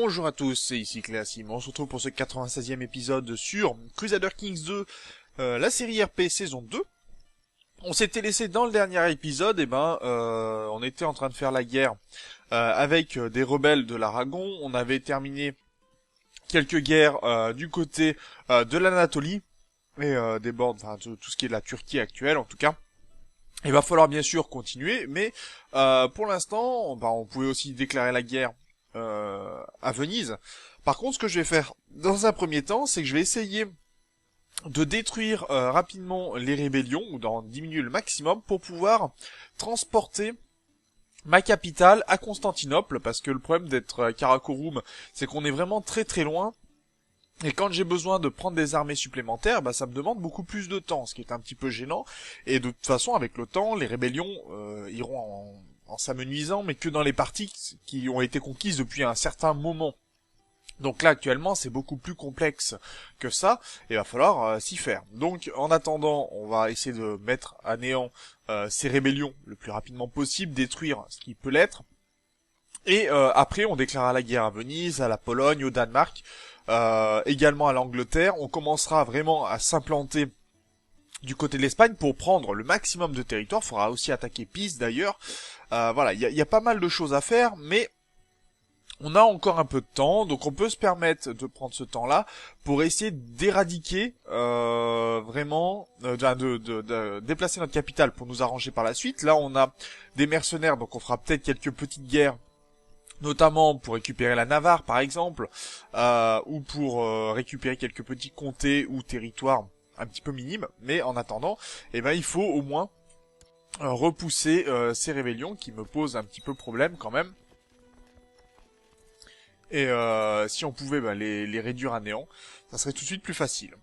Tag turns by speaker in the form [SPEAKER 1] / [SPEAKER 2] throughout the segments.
[SPEAKER 1] Bonjour à tous, c'est ici Cléasim. On se retrouve pour ce 96e épisode sur Crusader Kings 2, la série RP saison 2. On s'était laissé dans le dernier épisode, on était en train de faire la guerre avec des rebelles de l'Aragon. On avait terminé quelques guerres du côté de l'Anatolie et des bords, enfin de tout ce qui est de la Turquie actuelle en tout cas. Il va falloir bien sûr continuer, mais pour l'instant, on pouvait aussi déclarer la guerre à Venise. Par contre, ce que je vais faire dans un premier temps, c'est que je vais essayer de détruire rapidement les rébellions, ou d'en diminuer le maximum, pour pouvoir transporter ma capitale à Constantinople, parce que le problème d'être à Karakorum, c'est qu'on est vraiment très très loin, et quand j'ai besoin de prendre des armées supplémentaires, ça me demande beaucoup plus de temps, ce qui est un petit peu gênant, et de toute façon, avec le temps, les rébellions iront en s'amenuisant, mais que dans les parties qui ont été conquises depuis un certain moment. Donc là, actuellement, c'est beaucoup plus complexe que ça, et il va falloir s'y faire. Donc, en attendant, on va essayer de mettre à néant ces rébellions le plus rapidement possible, détruire ce qui peut l'être, et après, on déclarera la guerre à Venise, à la Pologne, au Danemark, également à l'Angleterre. On commencera vraiment à s'implanter du côté de l'Espagne pour prendre le maximum de territoire. Il faudra aussi attaquer Pise d'ailleurs. Voilà, il y a pas mal de choses à faire, mais on a encore un peu de temps, donc on peut se permettre de prendre ce temps-là pour essayer d'éradiquer de déplacer notre capitale pour nous arranger par la suite. Là, on a des mercenaires, donc on fera peut-être quelques petites guerres, notamment pour récupérer la Navarre, par exemple, ou pour récupérer quelques petits comtés ou territoires un petit peu minimes. Mais en attendant, il faut au moins repousser ces rébellions qui me posent un petit peu problème quand même. Et si on pouvait les réduire à néant, ça serait tout de suite plus facile.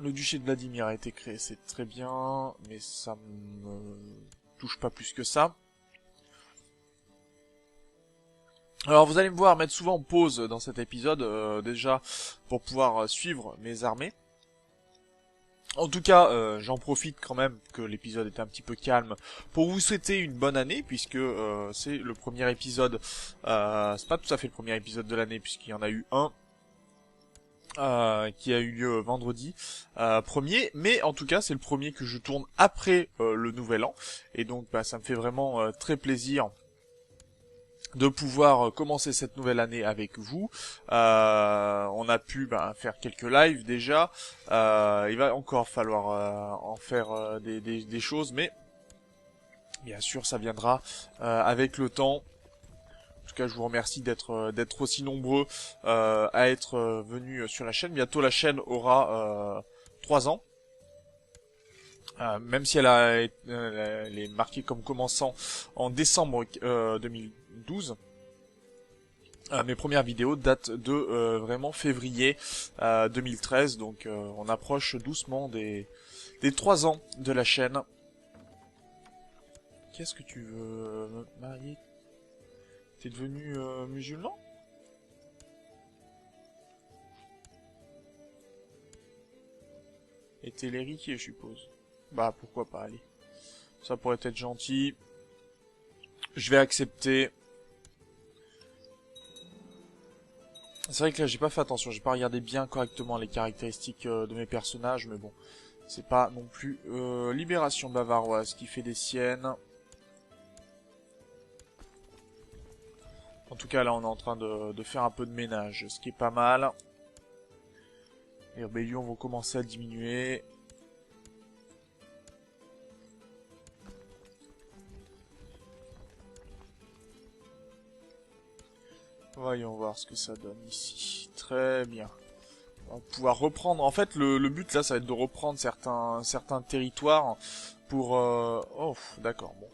[SPEAKER 1] Le duché de Vladimir a été créé, c'est très bien, mais ça me touche pas plus que ça. Alors vous allez me voir mettre souvent en pause dans cet épisode, déjà pour pouvoir suivre mes armées. En tout cas, j'en profite quand même que l'épisode est un petit peu calme pour vous souhaiter une bonne année, puisque c'est le premier épisode, c'est pas tout à fait le premier épisode de l'année, puisqu'il y en a eu un qui a eu lieu vendredi premier, mais en tout cas c'est le premier que je tourne après le nouvel an, et donc ça me fait vraiment très plaisir de pouvoir commencer cette nouvelle année avec vous. On a pu faire quelques lives déjà. Il va encore falloir en faire des choses, mais bien sûr ça viendra avec le temps. En tout cas, je vous remercie d'être aussi nombreux à être venus sur la chaîne. Bientôt la chaîne aura 3 ans. Même si elle est marquée comme commençant en décembre 2012, mes premières vidéos datent de vraiment février 2013, donc on approche doucement des 3 ans de la chaîne. Qu'est-ce que tu veux me marier? T'es devenu musulman? Et t'es l'héritier, je suppose. Pourquoi pas, allez. Ça pourrait être gentil. Je vais accepter. C'est vrai que là, j'ai pas fait attention. J'ai pas regardé bien correctement les caractéristiques de mes personnages, mais bon. C'est pas non plus Libération bavaroise qui fait des siennes. En tout cas, là, on est en train de faire un peu de ménage, ce qui est pas mal. Les rébellions vont commencer à diminuer. Voyons voir ce que ça donne ici. Très bien. On va pouvoir reprendre... En fait, le but, là, ça va être de reprendre certains territoires pour... Oh, d'accord, bon.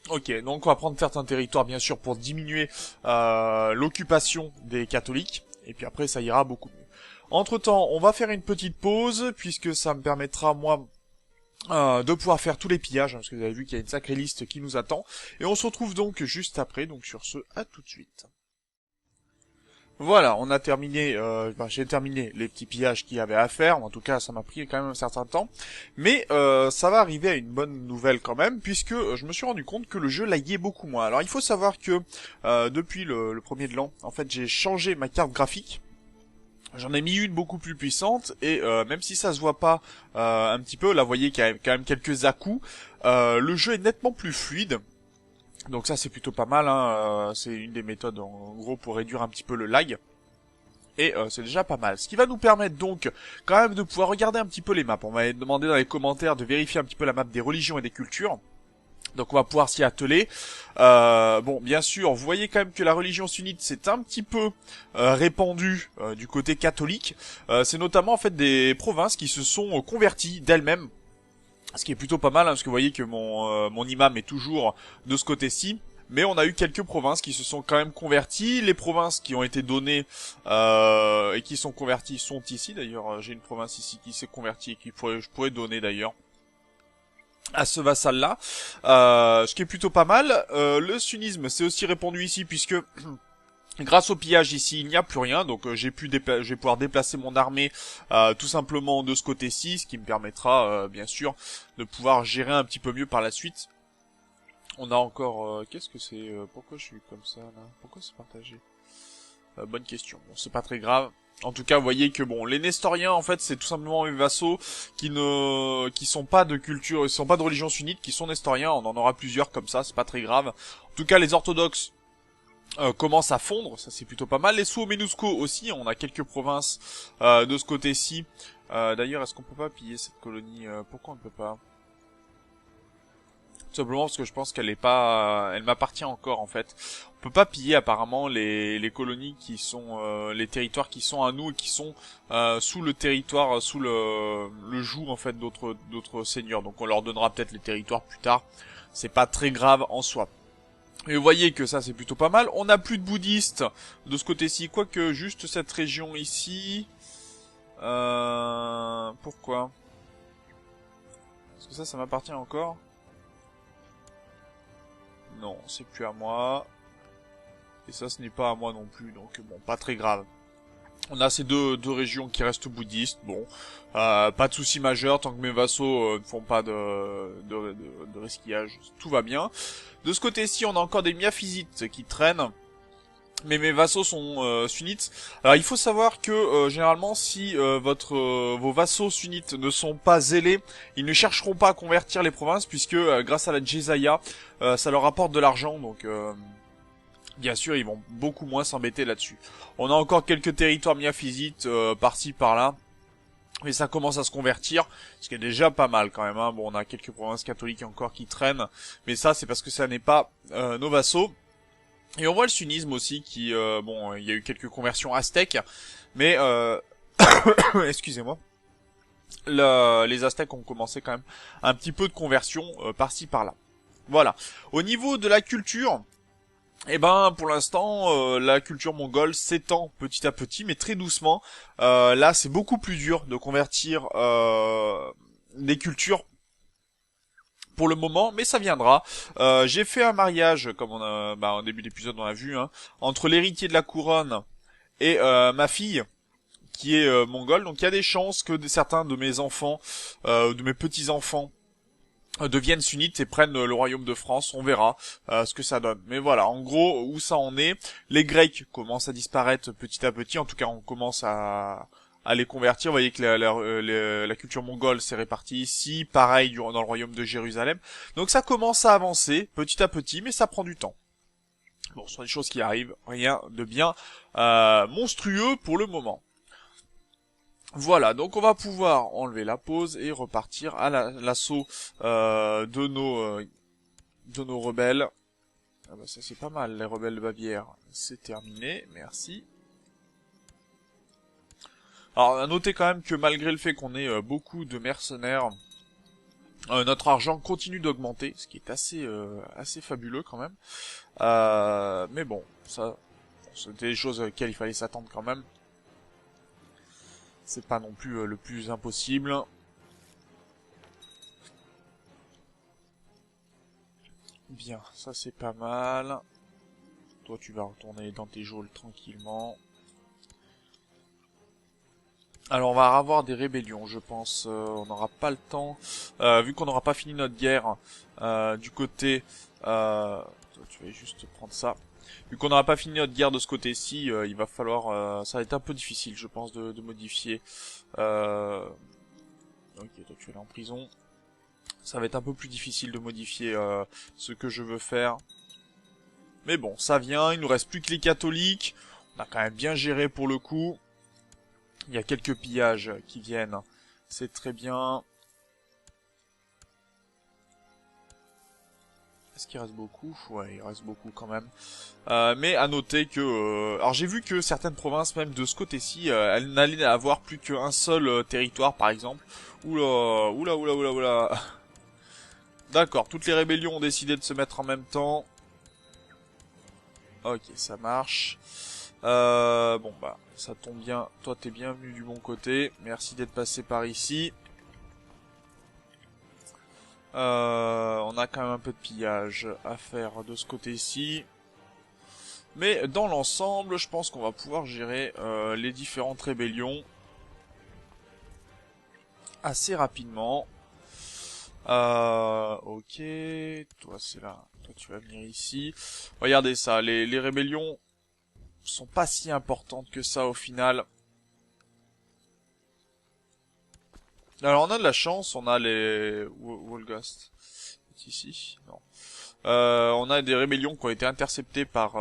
[SPEAKER 1] Ok, donc on va prendre certains territoires, bien sûr, pour diminuer l'occupation des catholiques. Et puis après, ça ira beaucoup mieux. Entre-temps, on va faire une petite pause, puisque ça me permettra, moi... de pouvoir faire tous les pillages, parce que vous avez vu qu'il y a une sacrée liste qui nous attend. Et on se retrouve donc juste après, donc sur ce, à tout de suite. Voilà, on a terminé, j'ai terminé les petits pillages qu'il y avait à faire, en tout cas ça m'a pris quand même un certain temps, mais ça va arriver à une bonne nouvelle quand même, puisque je me suis rendu compte que le jeu laguait beaucoup moins. Alors il faut savoir que depuis le premier de l'an, en fait j'ai changé ma carte graphique, j'en ai mis une beaucoup plus puissante, et même si ça se voit pas un petit peu, là vous voyez qu'il y a quand même quelques à-coups, le jeu est nettement plus fluide. Donc ça c'est plutôt pas mal, hein. C'est une des méthodes en gros pour réduire un petit peu le lag. Et c'est déjà pas mal. Ce qui va nous permettre donc quand même de pouvoir regarder un petit peu les maps. On m'a demandé dans les commentaires de vérifier un petit peu la map des religions et des cultures. Donc on va pouvoir s'y atteler. Bon, bien sûr, vous voyez quand même que la religion sunnite c'est un petit peu répandue du côté catholique. C'est notamment en fait des provinces qui se sont converties d'elles-mêmes. Ce qui est plutôt pas mal, hein, parce que vous voyez que mon imam est toujours de ce côté-ci. Mais on a eu quelques provinces qui se sont quand même converties. Les provinces qui ont été données et qui sont converties sont ici. D'ailleurs, j'ai une province ici qui s'est convertie et je pourrais donner d'ailleurs à ce vassal-là. Ce qui est plutôt pas mal. Le sunnisme s'est aussi répandu ici puisque... Grâce au pillage ici, il n'y a plus rien, donc je vais pouvoir déplacer mon armée tout simplement de ce côté-ci, ce qui me permettra bien sûr de pouvoir gérer un petit peu mieux par la suite. On a encore... qu'est-ce que c'est pourquoi je suis comme ça là? Pourquoi c'est partagé? Bonne question. Bon, c'est pas très grave. En tout cas, vous voyez que bon, les Nestoriens, en fait, c'est tout simplement mes vassaux qui sont pas de culture, ils sont pas de religion sunnite, qui sont Nestoriens. On en aura plusieurs comme ça, c'est pas très grave. En tout cas, les orthodoxes commence à fondre, ça c'est plutôt pas mal. Les Suo-Menusco aussi, on a quelques provinces de ce côté-ci. D'ailleurs, est-ce qu'on peut pas piller cette colonie? Pourquoi on ne peut pas? Tout simplement parce que je pense qu'elle est pas, elle m'appartient encore en fait. On peut pas piller apparemment les colonies qui sont les territoires qui sont à nous et qui sont sous le territoire, sous le joug en fait d'autres seigneurs. Donc on leur donnera peut-être les territoires plus tard. C'est pas très grave en soi. Et vous voyez que ça c'est plutôt pas mal. On n'a plus de bouddhistes de ce côté-ci, quoique juste cette région ici. Pourquoi? Parce que ça m'appartient encore. Non, c'est plus à moi. Et ça ce n'est pas à moi non plus, donc bon, pas très grave. On a ces deux régions qui restent bouddhistes, bon, pas de soucis majeurs tant que mes vassaux ne font pas de risquillage, tout va bien. De ce côté-ci, on a encore des miaphysites qui traînent, mais mes vassaux sont sunnites. Alors il faut savoir que généralement, si vos vassaux sunnites ne sont pas zélés, ils ne chercheront pas à convertir les provinces, puisque grâce à la Jizaya, ça leur apporte de l'argent, donc... bien sûr, ils vont beaucoup moins s'embêter là-dessus. On a encore quelques territoires miaphysites par-ci, par-là. Mais ça commence à se convertir, ce qui est déjà pas mal quand même. Hein. Bon, on a quelques provinces catholiques encore qui traînent. Mais ça, c'est parce que ça n'est pas nos vassaux. Et on voit le sunnisme aussi qui... bon, il y a eu quelques conversions aztèques. Mais... excusez-moi. Les aztèques ont commencé quand même un petit peu de conversion par-ci, par-là. Voilà. Au niveau de la culture... Eh ben, pour l'instant, la culture mongole s'étend petit à petit, mais très doucement. Là, c'est beaucoup plus dur de convertir des cultures pour le moment, mais ça viendra. J'ai fait un mariage, comme on a, au début d'épisode on a vu, hein, entre l'héritier de la couronne et ma fille, qui est mongole. Donc il y a des chances que certains de mes enfants, de mes petits-enfants, deviennent sunnites et prennent le royaume de France, on verra ce que ça donne. Mais voilà, en gros, où ça en est, les Grecs commencent à disparaître petit à petit, en tout cas on commence à les convertir. Vous voyez que la culture mongole s'est répartie ici, pareil dans le royaume de Jérusalem. Donc ça commence à avancer petit à petit, mais ça prend du temps. Bon, ce sont des choses qui arrivent, rien de bien monstrueux pour le moment. Voilà, donc on va pouvoir enlever la pause et repartir à l'assaut de nos rebelles. Ah bah ça c'est pas mal, les rebelles de Bavière. C'est terminé, merci. Alors à noter quand même que malgré le fait qu'on ait beaucoup de mercenaires, notre argent continue d'augmenter, ce qui est assez fabuleux quand même. Mais bon, ça, c'était des choses auxquelles il fallait s'attendre quand même. C'est pas non plus le plus impossible. Bien, ça c'est pas mal. Toi tu vas retourner dans tes geôles tranquillement. Alors on va avoir des rébellions, je pense. On n'aura pas le temps, vu qu'on n'aura pas fini notre guerre du côté. Toi, tu vas juste prendre ça. Vu qu'on n'aura pas fini notre guerre de ce côté-ci, il va falloir. Ça va être un peu difficile, je pense, de modifier. Ok, toi tu es là en prison. Ça va être un peu plus difficile de modifier ce que je veux faire. Mais bon, ça vient. Il nous reste plus que les catholiques. On a quand même bien géré pour le coup. Il y a quelques pillages qui viennent. C'est très bien. Est-ce qu'il reste beaucoup? Ouais, il reste beaucoup quand même. Mais à noter que... alors j'ai vu que certaines provinces, même de ce côté-ci, elles n'allaient avoir plus qu'un seul territoire, par exemple. Oula, oula, oula, oula, oula. D'accord, toutes les rébellions ont décidé de se mettre en même temps. Ok, ça marche. Bon bah, ça tombe bien. Toi, t'es bienvenu du bon côté. Merci d'être passé par ici. On a quand même un peu de pillage à faire de ce côté-ci. Mais dans l'ensemble, je pense qu'on va pouvoir gérer les différentes rébellions assez rapidement. Ok, toi c'est là. Toi tu vas venir ici. Regardez ça, les rébellions sont pas si importantes que ça au final. Alors on a de la chance, on a les Wolgast. C'est ici? Non. On a des rébellions qui ont été interceptées par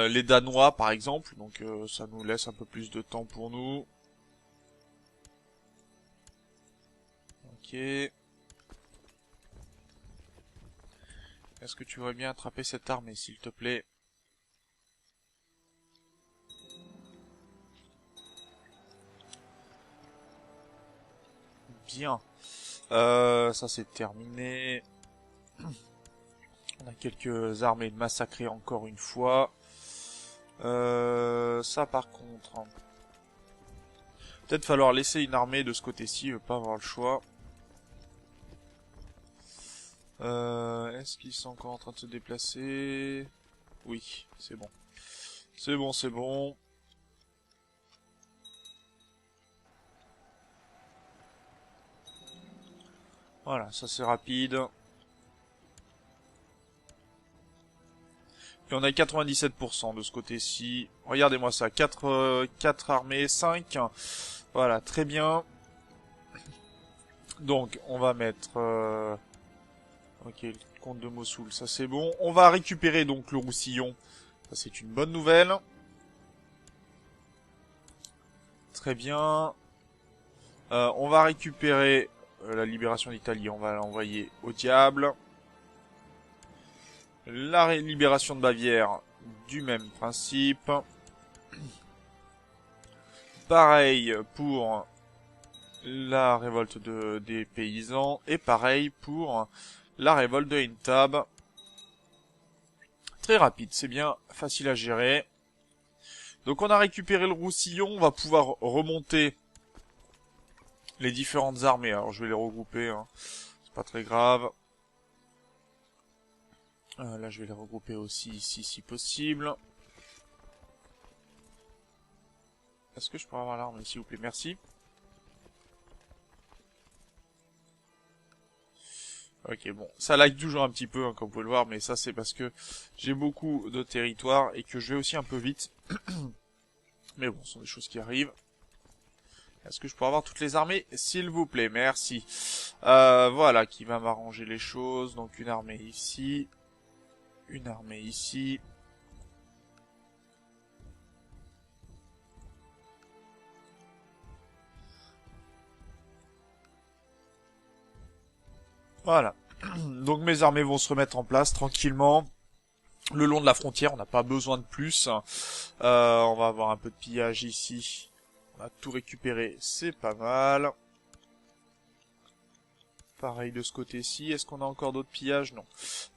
[SPEAKER 1] les Danois par exemple, donc ça nous laisse un peu plus de temps pour nous. Ok. Est-ce que tu voudrais bien attraper cette armée s'il te plaît? Bien. Ça c'est terminé. On a quelques armées massacrées encore une fois. Ça par contre... Peut-être falloir laisser une armée de ce côté-ci, pas avoir le choix. Est-ce qu'ils sont encore en train de se déplacer? Oui, c'est bon. C'est bon, c'est bon. Voilà, ça c'est rapide. Et on a 97% de ce côté-ci. Regardez-moi ça, 4 armées, 5. Voilà, très bien. Donc, on va mettre... Ok, le comte de Mossoul, ça c'est bon. On va récupérer donc le Roussillon. Ça c'est une bonne nouvelle. Très bien. On va récupérer la libération d'Italie. On va l'envoyer au diable. La libération de Bavière, du même principe. Pareil pour la révolte des paysans. Et pareil pour la révolte de Intab. Très rapide, c'est bien facile à gérer. Donc on a récupéré le Roussillon. On va pouvoir remonter les différentes armées. Alors je vais les regrouper, hein. C'est pas très grave. Là je vais les regrouper aussi ici si possible. Est-ce que je pourrais avoir l'arme s'il vous plaît? Merci. Ok, bon, ça lag toujours un petit peu, hein, comme vous pouvez le voir, mais ça c'est parce que j'ai beaucoup de territoire et que je vais aussi un peu vite. Mais bon, ce sont des choses qui arrivent. Est-ce que je pourrais avoir toutes les armées? S'il vous plaît, merci. Voilà, qui va m'arranger les choses. Donc une armée ici. Une armée ici. Voilà. Donc mes armées vont se remettre en place tranquillement. Le long de la frontière, on n'a pas besoin de plus. On va avoir un peu de pillage ici. On a tout récupéré, c'est pas mal. Pareil de ce côté-ci. Est-ce qu'on a encore d'autres pillages? Non,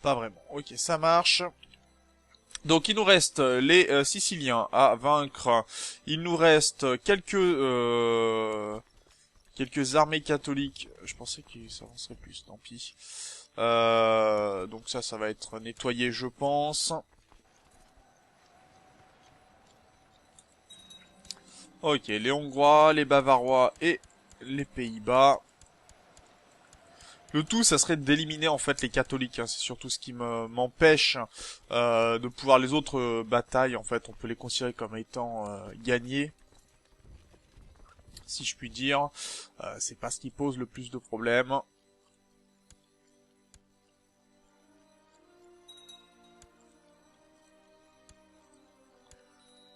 [SPEAKER 1] pas vraiment. Ok, ça marche. Donc il nous reste les Siciliens à vaincre. Il nous reste quelques armées catholiques. Je pensais qu'ils s'avanceraient plus, tant pis. Donc ça va être nettoyé, je pense. Ok, les Hongrois, les Bavarois et les Pays-Bas. Le tout, ça serait d'éliminer en fait les catholiques. Hein. C'est surtout ce qui m'empêche de pouvoir les autres batailles. En fait, on peut les considérer comme étant gagnées, si je puis dire. C'est pas ce qui pose le plus de problèmes.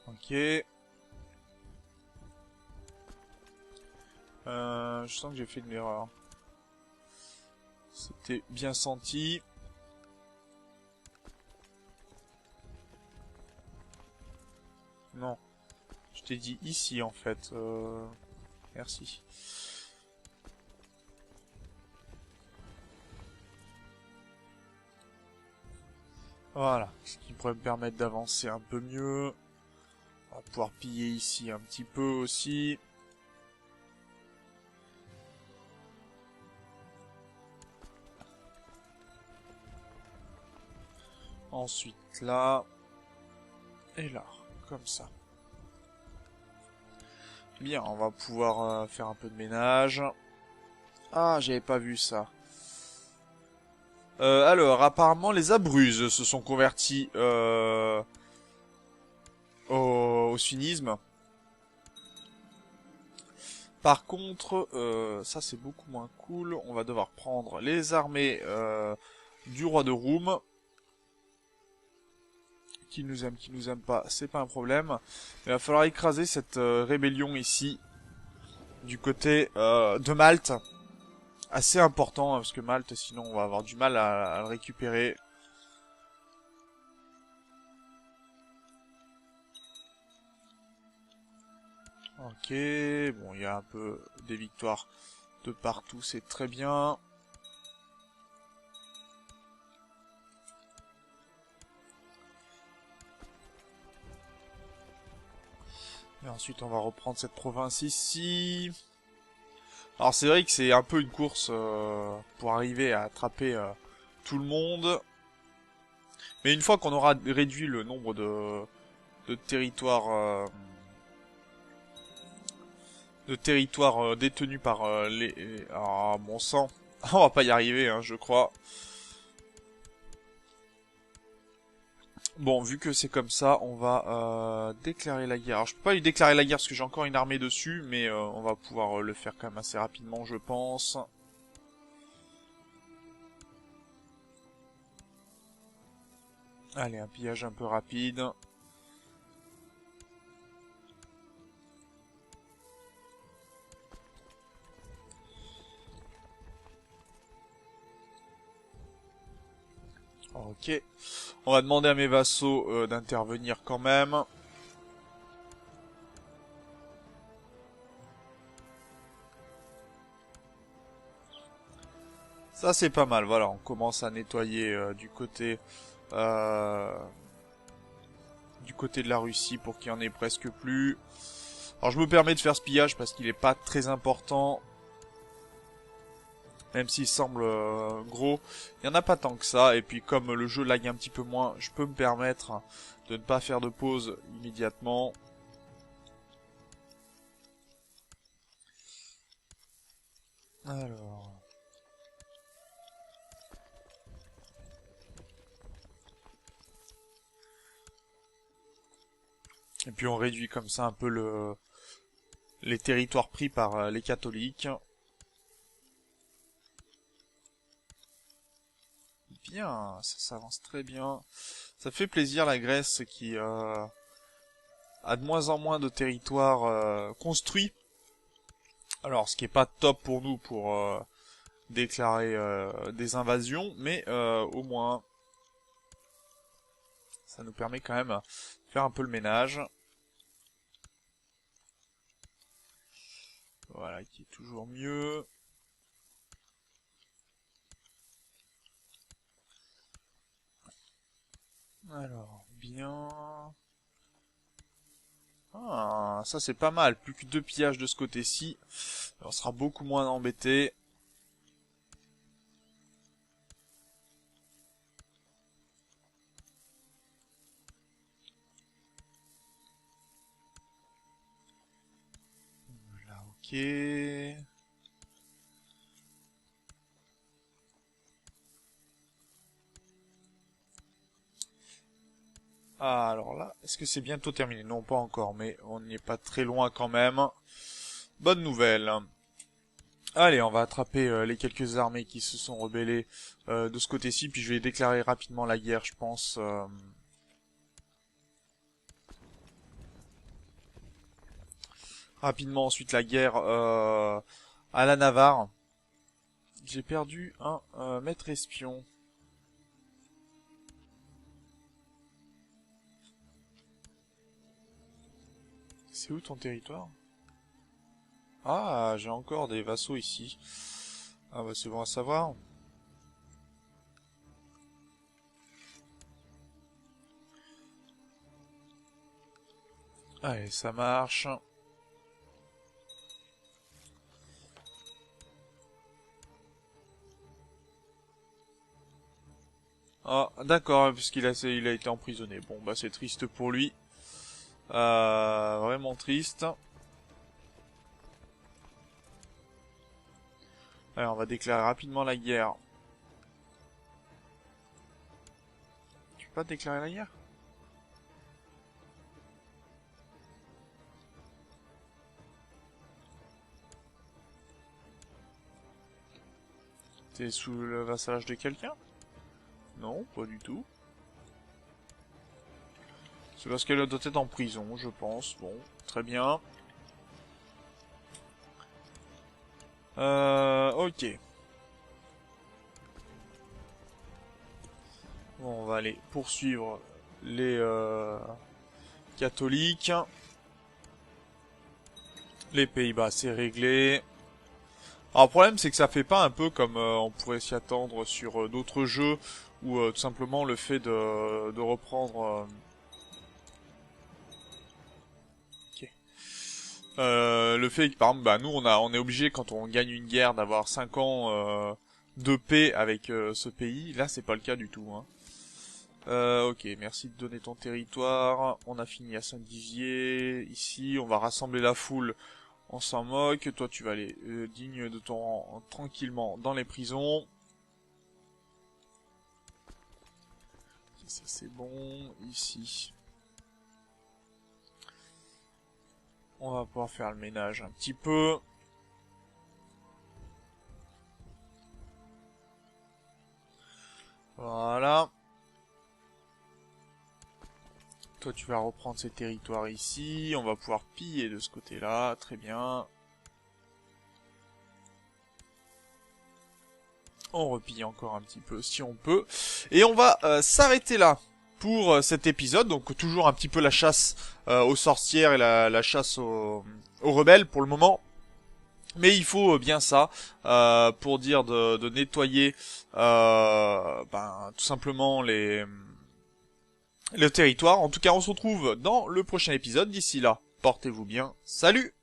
[SPEAKER 1] Ok. Je sens que j'ai fait une erreur. C'était bien senti. Non. Je t'ai dit ici en fait. Merci. Voilà. Ce qui pourrait me permettre d'avancer un peu mieux. On va pouvoir piller ici un petit peu aussi. Ensuite là. Et là. Comme ça. Bien, on va pouvoir faire un peu de ménage. Ah, j'avais pas vu ça. Alors, apparemment, les Abruzzes se sont convertis au sunnisme. Par contre, ça c'est beaucoup moins cool. On va devoir prendre les armées du roi de Roum. Qu'il nous aime pas, c'est pas un problème. Il va falloir écraser cette rébellion ici, du côté de Malte. Assez important, hein, parce que Malte, sinon on va avoir du mal à le récupérer. Ok, bon, il y a un peu des victoires de partout, c'est très bien. Et ensuite, on va reprendre cette province ici. Alors, c'est vrai que c'est un peu une course pour arriver à attraper tout le monde. Mais une fois qu'on aura réduit le nombre de territoires... détenus par les... Ah, mon sang. On va pas y arriver, hein, je crois. Bon, vu que c'est comme ça, on va déclarer la guerre. Alors, je peux pas lui déclarer la guerre parce que j'ai encore une armée dessus, mais on va pouvoir le faire quand même assez rapidement, je pense. Allez, un pillage un peu rapide. Ok. On va demander à mes vassaux d'intervenir quand même. Ça c'est pas mal, voilà, on commence à nettoyer euh, du côté de la Russie pour qu'il y en ait presque plus. Alors je me permets de faire ce pillage parce qu'il est pas très important. Même s'il semble gros, il n'y en a pas tant que ça. Et puis comme le jeu lag un petit peu moins, je peux me permettre de ne pas faire de pause immédiatement. Alors... Et puis on réduit comme ça un peu les territoires pris par les catholiques. Bien, ça s'avance très bien. Ça fait plaisir la Grèce qui a de moins en moins de territoires construits. Alors ce qui est pas top pour nous pour déclarer des invasions, mais au moins ça nous permet quand même de faire un peu le ménage. Voilà, qui est toujours mieux. Alors, bien... Ah, ça c'est pas mal. Plus que 2 pillages de ce côté-ci. On sera beaucoup moins embêté. Ok. Ah, alors là, est-ce que c'est bientôt terminé? Non, pas encore, mais on n'y est pas très loin quand même. Bonne nouvelle. Allez, on va attraper les quelques armées qui se sont rebellées de ce côté-ci, puis je vais déclarer rapidement la guerre, je pense. Rapidement ensuite la guerre à la Navarre. J'ai perdu un maître espion. C'est où ton territoire? Ah, j'ai encore des vassaux ici. Ah bah c'est bon à savoir. Allez, ça marche. Ah, d'accord, puisqu'il il a été emprisonné. Bon, bah c'est triste pour lui. Vraiment triste. Allez, on va déclarer rapidement la guerre. Tu peux pas déclarer la guerre? T'es sous le vassalage de quelqu'un? Non, pas du tout. C'est parce qu'elle doit être en prison, je pense. Bon, très bien. Ok. Bon, on va aller poursuivre les catholiques. Les Pays-Bas, c'est réglé. Alors, le problème, c'est que ça fait pas un peu comme on pourrait s'y attendre sur d'autres jeux, où tout simplement le fait de reprendre... Ok. Le fait que, par exemple, bah, nous, on est obligé, quand on gagne une guerre, d'avoir 5 ans de paix avec ce pays. Là, c'est pas le cas du tout, hein. Ok, merci de donner ton territoire. On a fini à Saint-Dizier. Ici, on va rassembler la foule. On s'en moque. Toi, tu vas aller digne de ton rang tranquillement dans les prisons. Ok, ça c'est bon. Ici, on va pouvoir faire le ménage un petit peu. Voilà. Toi, tu vas reprendre ces territoires ici. On va pouvoir piller de ce côté-là. Très bien. On repille encore un petit peu si on peut. Et on va s'arrêter là pour cet épisode. Donc toujours un petit peu la chasse aux sorcières et la chasse aux rebelles pour le moment. Mais il faut bien ça pour dire de nettoyer tout simplement le territoire. En tout cas, on se retrouve dans le prochain épisode. D'ici là, portez-vous bien. Salut!